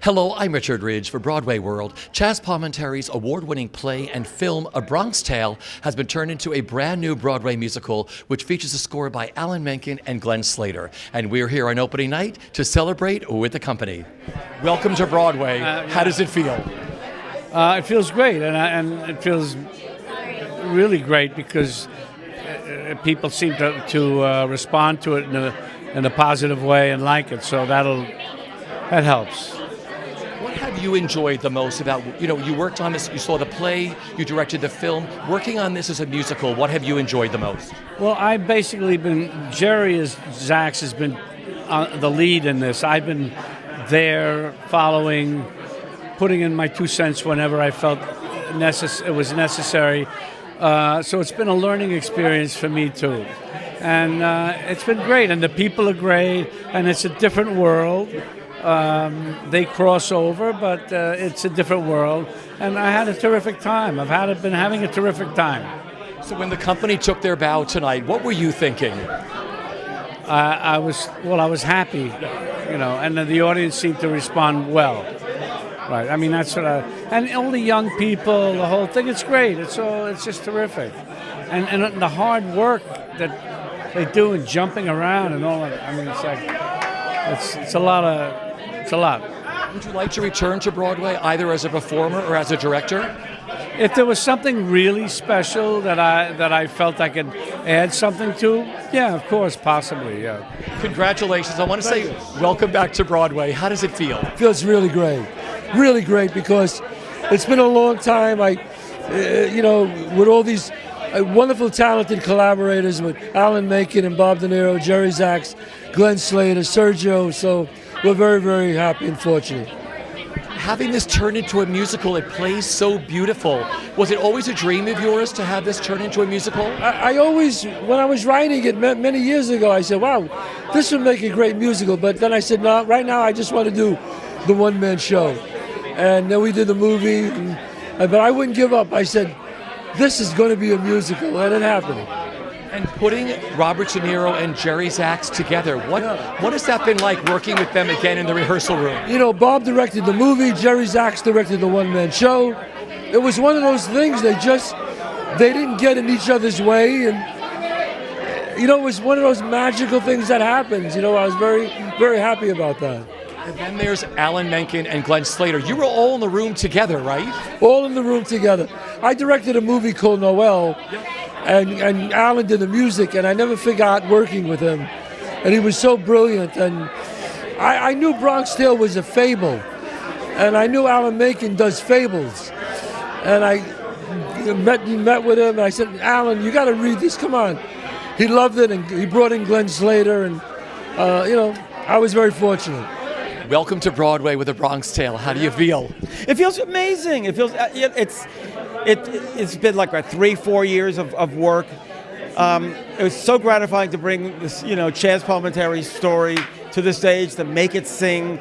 Hello, I'm Richard Ridge for Broadway World. Chaz Palminteri's award-winning play and film, A Bronx Tale, has been turned into a brand new Broadway musical, which features a score by Alan Menken and Glenn Slater. And we're here on opening night to celebrate with the company. Welcome to Broadway. How does it feel? It feels great, and it feels really great because people seem to respond to it in a positive way and like it. So that helps. What have you enjoyed the most about, you worked on this, you saw the play, you directed the film. Working on this as a musical, what have you enjoyed the most? Well, I've basically Jerry Zaks has been the lead in this. I've been there following, putting in my 2 cents whenever I felt it was necessary. So it's been a learning experience for me too. And it's been great, and the people are great, and it's a different world. They cross over, but it's a different world, and I had a terrific time. I've been having a terrific time. So when the company took their bow tonight, what were you thinking? I was happy, and the audience seemed to respond well. Right. I mean, that's what and all the young people, the whole thing. It's great. It's just terrific, and the hard work that they do and jumping around and all of it. I mean, it's a lot. Would you like to return to Broadway either as a performer or as a director? If there was something really special that I felt I could add something to, yeah, of course, possibly, yeah. Congratulations. I want to say welcome back to Broadway. How does it feel? It feels really great because it's been a long time. With all these wonderful, talented collaborators with Alan Menken and Bob De Niro, Jerry Zaks, Glenn Slater, Sergio, so we're very, very happy and fortunate. Having this turn into a musical, it plays so beautiful. Was it always a dream of yours to have this turn into a musical? I always, when I was writing it many years ago, I said, wow, this would make a great musical. But then I said, no, right now I just want to do the one-man show. And then we did the movie, but I wouldn't give up. I said, this is going to be a musical, and it happened. And putting Robert De Niro and Jerry Zaks together, what has that been like working with them again in the rehearsal room? Bob directed the movie, Jerry Zaks directed the one-man show. It was one of those things, they didn't get in each other's way, and it was one of those magical things that happens. I was very, very happy about that. And then there's Alan Menken and Glenn Slater. You were all in the room together, right? All in the room together. I directed a movie called Noel, and Alan did the music, and I never forgot working with him. And he was so brilliant, and I knew Bronx Tale was a fable, and I knew Alan Menken does fables. And I met with him, and I said, Alan, you got to read this, come on. He loved it, and he brought in Glenn Slater, and I was very fortunate. Welcome to Broadway with A Bronx Tale. How do you feel? It feels amazing. It feels it's been like 3-4 years of work. It was so gratifying to bring this Chaz Palminteri's story to the stage, to make it sing.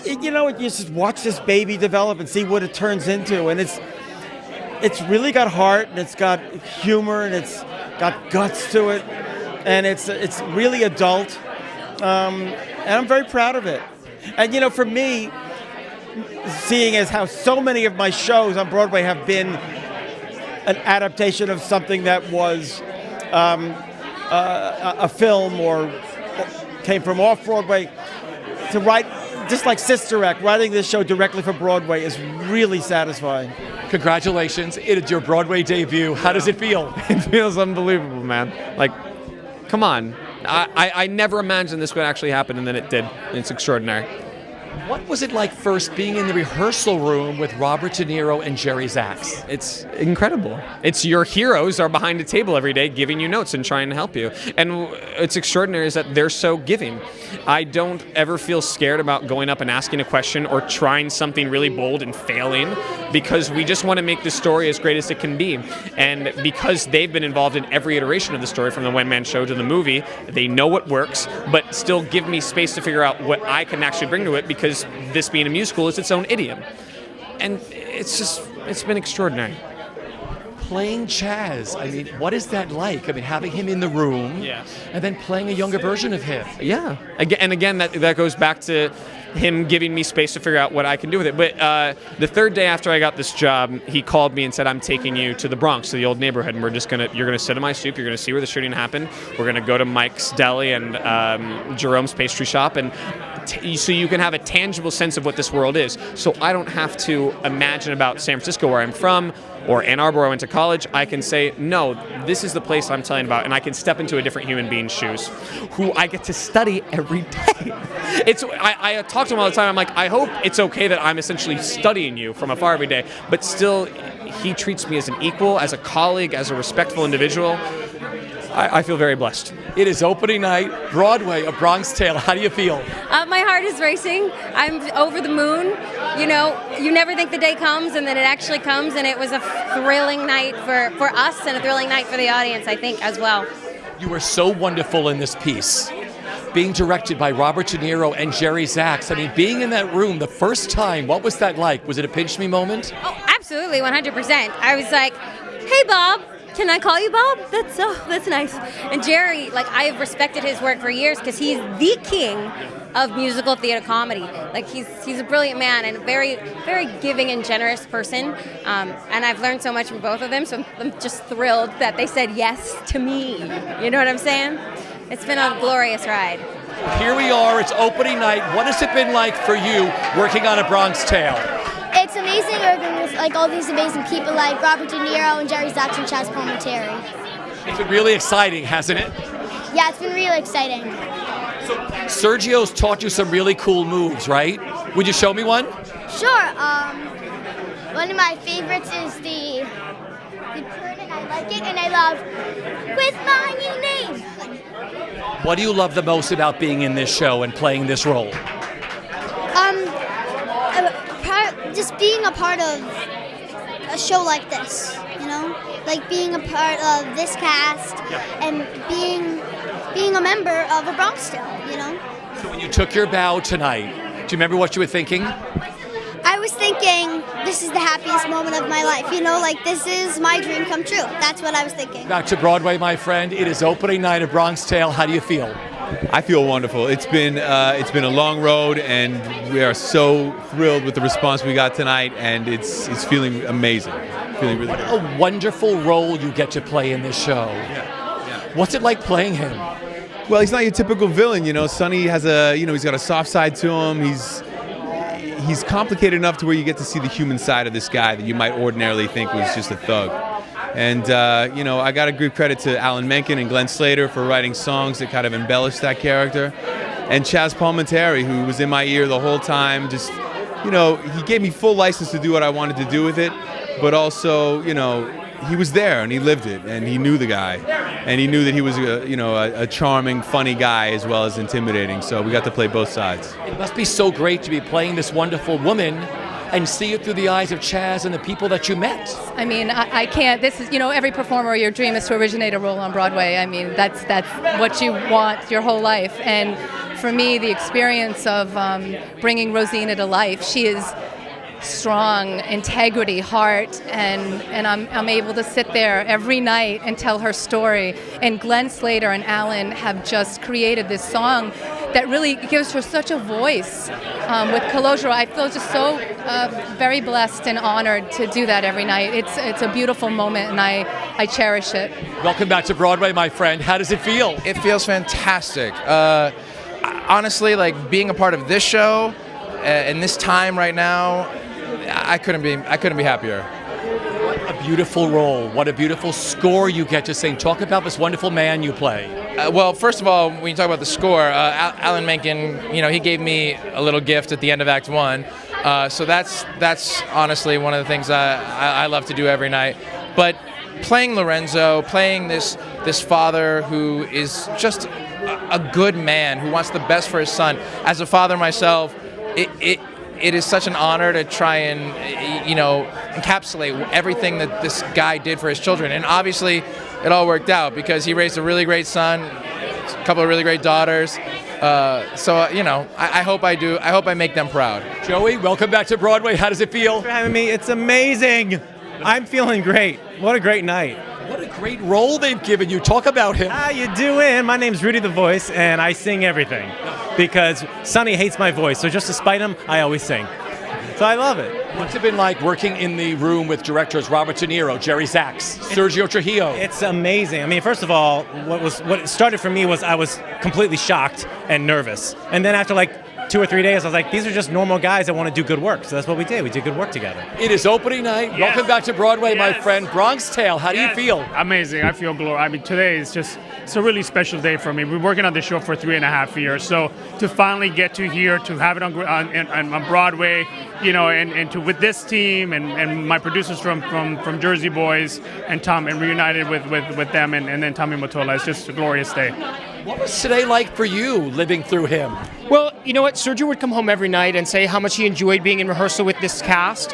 You just watch this baby develop and see what it turns into, and it's really got heart, and it's got humor, and it's got guts to it, and it's really adult. And I'm very proud of it. And for me, seeing as how so many of my shows on Broadway have been an adaptation of something that was a film or came from off Broadway, to write, just like Sister Act, writing this show directly for Broadway is really satisfying. Congratulations. It is your Broadway debut. How does it feel? It feels unbelievable, man. Come on. I never imagined this would actually happen, and then it did. It's extraordinary. What was it like first being in the rehearsal room with Robert De Niro and Jerry Zaks? It's incredible. It's your heroes are behind a table every day giving you notes and trying to help you. And it's extraordinary is that they're so giving. I don't ever feel scared about going up and asking a question or trying something really bold and failing, because we just want to make the story as great as it can be. And because they've been involved in every iteration of the story, from the one-man show to the movie, they know what works, but still give me space to figure out what I can actually bring to it, because this being a musical is its own idiom. And it's been extraordinary. Playing Chaz, what is that like? Having him in the room, and then playing a younger version of him. Yeah, and again, that goes back to him giving me space to figure out what I can do with it. But the third day after I got this job, he called me and said, "I'm taking you to the Bronx, to the old neighborhood, and you're gonna sit in my soup. You're gonna see where the shooting happened. We're gonna go to Mike's Deli and Jerome's Pastry Shop, and so you can have a tangible sense of what this world is. So I don't have to imagine about San Francisco, where I'm from, or Ann Arbor, where I went to college. I can say, no, this is the place I'm telling about, and I can step into a different human being's shoes, who I get to study every day." I talk to him all the time. I'm like, I hope it's okay that I'm essentially studying you from afar every day, but still, he treats me as an equal, as a colleague, as a respectful individual. I feel very blessed. It is opening night, Broadway, A Bronx Tale. How do you feel? My heart is racing. I'm over the moon. You know, you never think the day comes, and then it actually comes, and it was a thrilling night for us and a thrilling night for the audience, I think, as well. You were so wonderful in this piece. Being directed by Robert De Niro and Jerry Zaks. I mean, being in that room the first time, what was that like? Was it a pinch me moment? Oh, absolutely, 100%. I was like, "Hey, Bob. Can I call you Bob? That's nice." And Jerry, like, I have respected his work for years because he's the king of musical theater comedy. Like, he's a brilliant man and a very, very giving and generous person. And I've learned so much from both of them, so I'm just thrilled that they said yes to me. You know what I'm saying? It's been a glorious ride. Here we are, it's opening night. What has it been like for you working on A Bronx Tale? It's amazing working with like all these amazing people like Robert De Niro and Jerry Zaks and Chaz Palminteri. It's been really exciting, hasn't it? Yeah, it's been really exciting. Sergio's taught you some really cool moves, right? Would you show me one? Sure. One of my favorites is the turn, and I like it, and I love with my new name. What do you love the most about being in this show and playing this role? Just being a part of a show like this, you know, like being a part of this cast and being a member of A Bronx Tale, you know. So when you took your bow tonight, do you remember what you were thinking? I was thinking, this is the happiest moment of my life, you know, like this is my dream come true. That's what I was thinking. Back to Broadway, my friend. It is opening night of Bronx Tale. How do you feel? I feel wonderful. It's been a long road, and we are so thrilled with the response we got tonight, and it's feeling amazing. Feeling really good. A wonderful role you get to play in this show. What's it like playing him? Well, he's not your typical villain, you know. Sonny has he's got a soft side to him. He's complicated enough to where you get to see the human side of this guy that you might ordinarily think was just a thug. And, I got to give credit to Alan Menken and Glenn Slater for writing songs that kind of embellish that character. And Chaz Palminteri, who was in my ear the whole time, just, he gave me full license to do what I wanted to do with it. But also, he was there and he lived it and he knew the guy. And he knew that he was, a charming, funny guy as well as intimidating. So we got to play both sides. It must be so great to be playing this wonderful woman and see it through the eyes of Chaz and the people that you met. I mean, I can't, this is, every performer, your dream is to originate a role on Broadway. I mean, that's what you want your whole life. And for me, the experience of bringing Rosina to life, she is strong, integrity, heart, and I'm able to sit there every night and tell her story. And Glenn Slater and Alan have just created this song that really gives her such a voice. With Calogero, I feel just so very blessed and honored to do that every night. It's a beautiful moment, and I cherish it. Welcome back to Broadway, my friend. How does it feel? It feels fantastic. Honestly, like being a part of this show in this time right now, I couldn't be happier. What a beautiful role. What a beautiful score you get to sing. Talk about this wonderful man you play. Well, first of all, when you talk about the score, Alan Menken, he gave me a little gift at the end of Act 1. So that's honestly one of the things I love to do every night. But playing Lorenzo, playing this father who is just a good man, who wants the best for his son. As a father myself, it is such an honor to try and, encapsulate everything that this guy did for his children. And obviously, it all worked out because he raised a really great son, a couple of really great daughters. I hope I do. I hope I make them proud. Joey, welcome back to Broadway. How does it feel? Thanks for having me. It's amazing. I'm feeling great. What a great night. What a great role they've given you. Talk about him. How you doing? My name's Rudy the Voice, and I sing everything because Sonny hates my voice. So just to spite him, I always sing. So I love it. What's it been like working in the room with directors Robert De Niro, Jerry Zaks, Sergio Trujillo? It's amazing. I mean, first of all, what started for me was I was completely shocked and nervous, and then after like 2 or 3 days, I was like, these are just normal guys that want to do good work. So that's what we did. We did good work together. It is opening night. Yes. Welcome back to Broadway, my Yes. friend. Bronx Tale, how do you Yes. feel? Amazing. I feel glory. I mean, today is it's a really special day for me. We've been working on the show for 3.5 years. So to finally get to here, to have it on Broadway, you know, and to with this team and my producers from Jersey Boys and Tom, and reunited with them and then Tommy Mottola. It's just a glorious day. What was today like for you, living through him? Well, you know what? Sergio would come home every night and say how much he enjoyed being in rehearsal with this cast,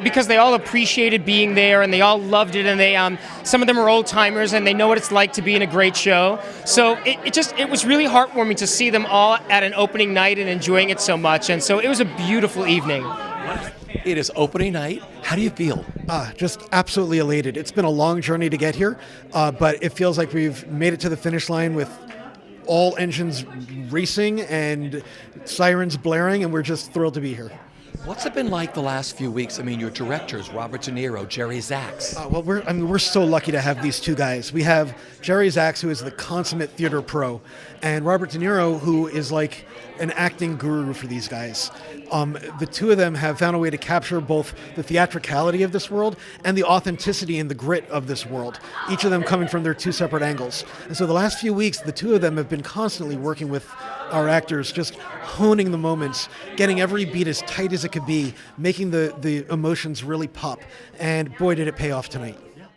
because they all appreciated being there and they all loved it, and they some of them are old timers and they know what it's like to be in a great show. So it was really heartwarming to see them all at an opening night and enjoying it so much, and so it was a beautiful evening. It is opening night. How do you feel? Just absolutely elated. It's been a long journey to get here, but it feels like we've made it to the finish line with all engines racing and sirens blaring, and we're just thrilled to be here. What's it been like the last few weeks? I mean, your directors, Robert De Niro, Jerry Zaks. Well, we're so lucky to have these two guys. We have Jerry Zaks, who is the consummate theater pro, and Robert De Niro, who is like an acting guru for these guys. The two of them have found a way to capture both the theatricality of this world and the authenticity and the grit of this world, each of them coming from their two separate angles. And so the last few weeks, the two of them have been constantly working with our actors, just honing the moments, getting every beat as tight as it could be, making the emotions really pop. And boy, did it pay off tonight.